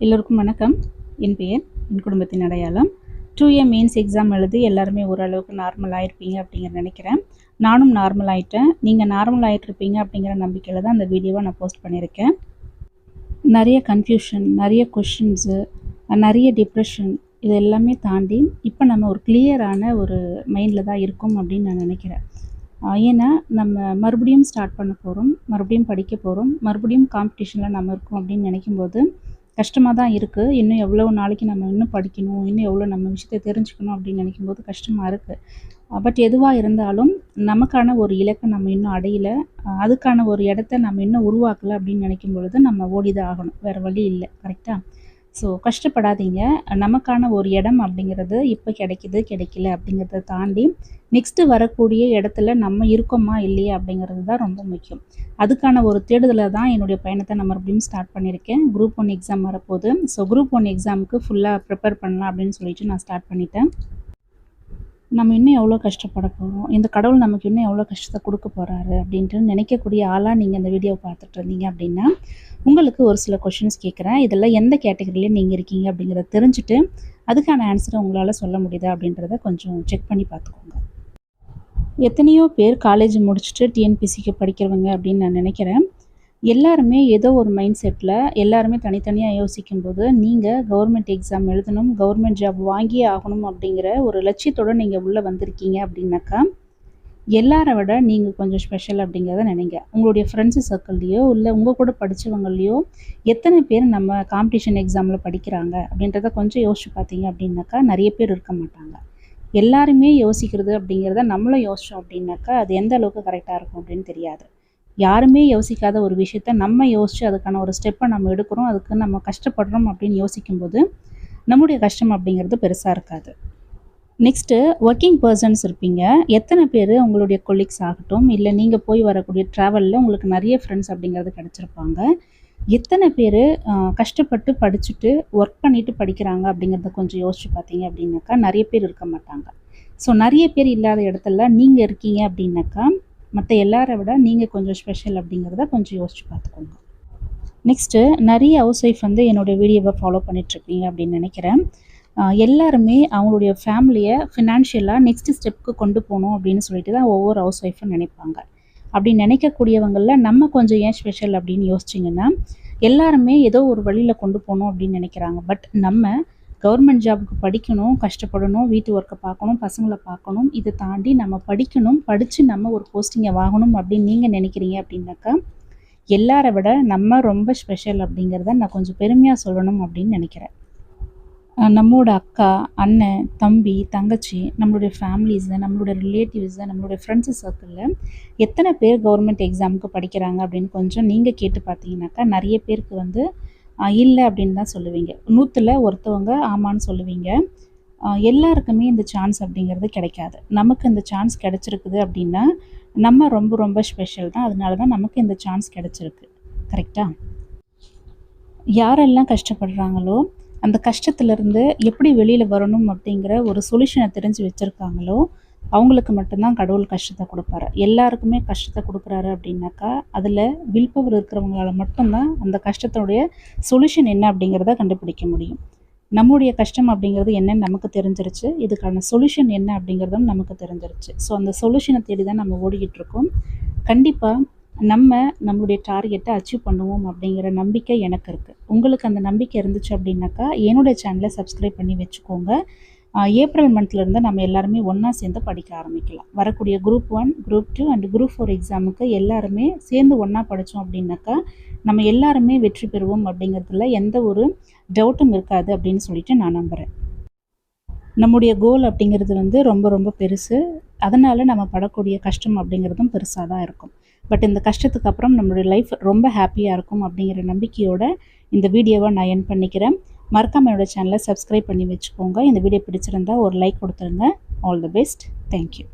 எல்லோருக்கும் வணக்கம். என் பெயர் என் குடும்பத்தின் அடையாளம். 2A மெயின்ஸ் எக்ஸாம் எழுதி எல்லாருமே ஓரளவுக்கு நார்மல் ஆயிருப்பீங்க அப்படிங்கிற நினைக்கிறேன். நானும் நார்மல் ஆயிட்டேன். நீங்கள் நார்மல் ஆகிட்ருப்பீங்க அப்படிங்கிற நம்பிக்கையில் தான் அந்த வீடியோவை நான் போஸ்ட் பண்ணியிருக்கேன். நிறைய கன்ஃபியூஷன், நிறைய கொஷின்ஸு, நிறைய டிப்ரெஷன், இது எல்லாமே தாண்டி இப்போ நம்ம ஒரு கிளியரான ஒரு மைண்டில் தான் இருக்கோம் அப்படின்னு நான் நினைக்கிறேன். ஏன்னா நம்ம மறுபடியும் ஸ்டார்ட் பண்ண போகிறோம், மறுபடியும் படிக்க போகிறோம், மறுபடியும் காம்படிஷனில் நம்ம இருக்கோம் அப்படின்னு நினைக்கும்போது கஷ்டமாக தான் இருக்குது. இன்னும் எவ்வளோ நாளைக்கு நம்ம இன்னும் படிக்கணும், இன்னும் எவ்வளோ நம்ம விஷயத்தை தெரிஞ்சுக்கணும் அப்படின்னு நினைக்கும்போது கஷ்டமாக இருக்குது. பட் எதுவாக இருந்தாலும் நமக்கான ஒரு இலக்கை நம்ம இன்னும் அடையலை, அதுக்கான ஒரு இடத்த நம்ம இன்னும் உருவாக்கலை அப்படின்னு நினைக்கும் பொழுது நம்ம ஓடி தான் ஆகணும், வேறு வழி இல்லை. கரெக்டாக? ஸோ கஷ்டப்படாதீங்க. நமக்கான ஒரு இடம் அப்படிங்கிறது இப்போ கிடைக்கல அப்படிங்கிறத தாண்டி நெக்ஸ்ட்டு வரக்கூடிய இடத்துல நம்ம இருக்கோமா இல்லையா அப்படிங்கிறது தான் ரொம்ப முக்கியம். அதுக்கான ஒரு தேடுதலை தான் என்னுடைய பயணத்தை நான் மறுபடியும் ஸ்டார்ட் பண்ணியிருக்கேன். குரூப் 1 எக்ஸாம் வரப்போகுது. ஸோ குரூப் 1 எக்ஸாமுக்கு ஃபுல்லாக ப்ரிப்பேர் பண்ணலாம் அப்படின்னு சொல்லிட்டு நான் ஸ்டார்ட் பண்ணிட்டேன். நம்ம இன்னும் எவ்வளோ கஷ்டப்பட போகிறோம், இந்த கடவுள் நமக்கு இன்னும் எவ்வளோ கஷ்டத்தை கொடுக்க போகிறாரு அப்படின்ட்டு நினைக்கக்கூடிய ஆளாக நீங்கள் இந்த வீடியோவை பார்த்துட்டு இருந்தீங்க அப்படின்னா உங்களுக்கு ஒரு சில கொஷின்ஸ் கேட்குறேன். இதெல்லாம் எந்த கேட்டகரியிலே நீங்கள் இருக்கீங்க அப்படிங்கிறத தெரிஞ்சுட்டு அதுக்கான ஆன்சரை உங்களால் சொல்ல முடியுதா அப்படின்றத கொஞ்சம் செக் பண்ணி பார்த்துக்கோங்க. எத்தனையோ பேர் காலேஜ் முடிச்சுட்டு டிஎன்பிசிக்கு படிக்கிறவங்க அப்படின்னு நான் நினைக்கிறேன். எல்லாருமே ஏதோ ஒரு மைண்ட் செட்டில் எல்லாருமே தனித்தனியாக யோசிக்கும்போது நீங்கள் கவர்மெண்ட் எக்ஸாம் எழுதணும், கவர்மெண்ட் ஜாப் வாங்கியே ஆகணும் அப்படிங்கிற ஒரு லட்சியத்தோடு நீங்கள் உள்ளே வந்திருக்கீங்க அப்படின்னாக்கா எல்லாரை விட நீங்கள் கொஞ்சம் ஸ்பெஷல் அப்படிங்கிறத நினைங்க. உங்களுடைய ஃப்ரெண்ட்ஸு சர்க்கிள்லையோ இல்லை உங்கள் கூட படித்தவங்களையோ எத்தனை பேர் நம்ம காம்படிஷன் எக்ஸாமில் படிக்கிறாங்க அப்படின்றத கொஞ்சம் யோசிச்சு பார்த்தீங்க அப்படின்னாக்கா நிறைய பேர் இருக்க மாட்டாங்க. எல்லாருமே யோசிக்கிறது அப்படிங்கிறத நம்மளும் யோசித்தோம் அப்படின்னாக்கா அது எந்த அளவுக்கு கரெக்டாக இருக்கும் அப்படின்னு தெரியாது. யாருமே யோசிக்காத ஒரு விஷயத்த நம்ம யோசித்து அதுக்கான ஒரு ஸ்டெப்பை நம்ம எடுக்கிறோம், அதுக்கு நம்ம கஷ்டப்படுறோம் அப்படின்னு யோசிக்கும்போது நம்முடைய கஷ்டம் அப்படிங்கிறது பெருசாக இருக்காது. நெக்ஸ்ட்டு ஒர்க்கிங் பர்சன்ஸ் இருப்பீங்க. எத்தனை பேர் உங்களுடைய கொலீக்ஸ் ஆகட்டும், இல்லை நீங்கள் போய் வரக்கூடிய ட்ராவலில் உங்களுக்கு நிறைய ஃப்ரெண்ட்ஸ் அப்படிங்கிறது கிடச்சிருப்பாங்க. எத்தனை பேர் கஷ்டப்பட்டு படிச்சுட்டு ஒர்க் பண்ணிவிட்டு படிக்கிறாங்க அப்படிங்கிறத கொஞ்சம் யோசிச்சு பார்த்தீங்க அப்படின்னாக்கா நிறைய பேர் இருக்க மாட்டாங்க. ஸோ நிறைய பேர் இல்லாத இடத்துல நீங்கள் இருக்கீங்க அப்படின்னாக்கா மற்ற எல்லாரை விட நீங்கள் கொஞ்சம் ஸ்பெஷல் அப்படிங்கிறத கொஞ்சம் யோசிச்சு பார்த்துக்கோங்க. நெக்ஸ்ட்டு நிறைய ஹவுஸ் ஒய்ஃப் வந்து என்னோடய வீடியோவை ஃபாலோ பண்ணிகிட்ருப்பீங்க அப்படின்னு நினைக்கிறேன். எல்லாருமே அவங்களுடைய ஃபேமிலியை ஃபினான்ஷியலாக நெக்ஸ்ட் ஸ்டெப்புக்கு கொண்டு போகணும் அப்படின்னு சொல்லிட்டு தான் ஒவ்வொரு ஹவுஸ் ஒய்ஃபும் நினைப்பாங்க. அப்படி நினைக்கக்கூடியவங்களில் நம்ம கொஞ்சம் ஏன் ஸ்பெஷல் அப்படின்னு யோசிச்சிங்கன்னா எல்லாருமே ஏதோ ஒரு வழியில் கொண்டு போகணும் அப்படின்னு நினைக்கிறாங்க. பட் நம்ம கவர்மெண்ட் ஜாபுக்கு படிக்கணும், கஷ்டப்படணும், வீட்டு ஒர்க்கை பார்க்கணும், பசங்களை பார்க்கணும், இதை தாண்டி நம்ம படிக்கணும், படித்து நம்ம ஒரு போஸ்டிங்கை வாங்கணும் அப்படின்னு நீங்கள் நினைக்கிறீங்க அப்படின்னாக்கா எல்லாரை விட நம்ம ரொம்ப ஸ்பெஷல் அப்படிங்கிறத நான் கொஞ்சம் பெருமையாக சொல்லணும் அப்படின்னு நினைக்கிறேன். நம்மளோட அக்கா, அண்ணன், தம்பி, தங்கச்சி, நம்மளுடைய ஃபேமிலிஸு, நம்மளுடைய ரிலேட்டிவ்ஸு, நம்மளுடைய ஃப்ரெண்ட்ஸு சர்க்கிளில் எத்தனை பேர் கவர்மெண்ட் எக்ஸாமுக்கு படிக்கிறாங்க அப்படின்னு கொஞ்சம் நீங்கள் கேட்டு பார்த்தீங்கன்னாக்கா நிறைய பேருக்கு வந்து இல்லை அப்படின்னு தான் சொல்லுவீங்க. 100ல் ஒருத்தவங்க ஆமான்னு சொல்லுவீங்க. எல்லாருக்குமே இந்த சான்ஸ் அப்படிங்கிறது கிடைக்காது. நமக்கு இந்த சான்ஸ் கிடச்சிருக்குது அப்படின்னா நம்ம ரொம்ப ரொம்ப ஸ்பெஷல் தான். அதனால தான் நமக்கு இந்த சான்ஸ் கிடச்சிருக்கு. கரெக்டாக? யாரெல்லாம் கஷ்டப்படுறாங்களோ அந்த கஷ்டத்துலேருந்து எப்படி வெளியில் வரணும் அப்படிங்கிற ஒரு சொல்யூஷனை தெரிஞ்சு வச்சுருக்காங்களோ அவங்களுக்கு மட்டும்தான் கடவுள் கஷ்டத்தை கொடுப்பாரு. எல்லாருக்குமே கஷ்டத்தை கொடுக்குறாரு அப்படின்னாக்கா அதில் வில் பவர் இருக்கிறவங்களால மட்டும்தான் அந்த கஷ்டத்தோடைய சொல்யூஷன் என்ன அப்படிங்கிறத கண்டுபிடிக்க முடியும். நம்முடைய கஷ்டம் அப்படிங்கிறது என்னன்னு நமக்கு தெரிஞ்சிருச்சு, இதுக்கான சொல்யூஷன் என்ன அப்படிங்கிறதும் நமக்கு தெரிஞ்சிருச்சு. ஸோ அந்த சொல்யூஷனை தேடி தான் நம்ம ஓடிக்கிட்டு இருக்கோம். கண்டிப்பாக நம்மளுடைய டார்கெட்டை அச்சீவ் பண்ணுவோம் அப்படிங்கிற நம்பிக்கை எனக்கு இருக்குது. உங்களுக்கு அந்த நம்பிக்கை இருந்துச்சு அப்படின்னாக்கா என்னுடைய சேனலை சப்ஸ்கிரைப் பண்ணி வச்சுக்கோங்க. ஏப்ரல் மந்த்லேருந்து நம்ம எல்லாருமே ஒன்றா சேர்ந்து படிக்க ஆரம்பிக்கலாம். வரக்கூடிய குரூப் 1, குரூப் 2 அண்ட் குரூப் 4 எக்ஸாமுக்கு எல்லாருமே சேர்ந்து ஒன்றா படித்தோம் அப்படின்னாக்கா நம்ம எல்லாருமே வெற்றி பெறுவோம் அப்படிங்கிறதுல எந்த ஒரு டவுட்டும் இருக்காது அப்படின்னு சொல்லிட்டு நான் நம்புகிறேன். நம்முடைய கோல் அப்படிங்கிறது வந்து ரொம்ப ரொம்ப பெருசு. அதனால் நம்ம படக்கூடிய கஷ்டம் அப்படிங்கிறதும் பெருசாக தான் இருக்கும். பட் இந்த கஷ்டத்துக்கு அப்புறம் நம்மளுடைய லைஃப் ரொம்ப ஹாப்பியாக இருக்கும் அப்படிங்கிற நம்பிக்கையோடு இந்த வீடியோவை நான் எண்ட் பண்ணிக்கிறேன். மறக்காமல் என்னோடய சேனலை சப்ஸ்கிரைப் பண்ணி வச்சுக்கோங்க. இந்த வீடியோ பிடிச்சிருந்தா ஒரு லைக் கொடுத்துருங்க. All the best. தேங்க்யூ.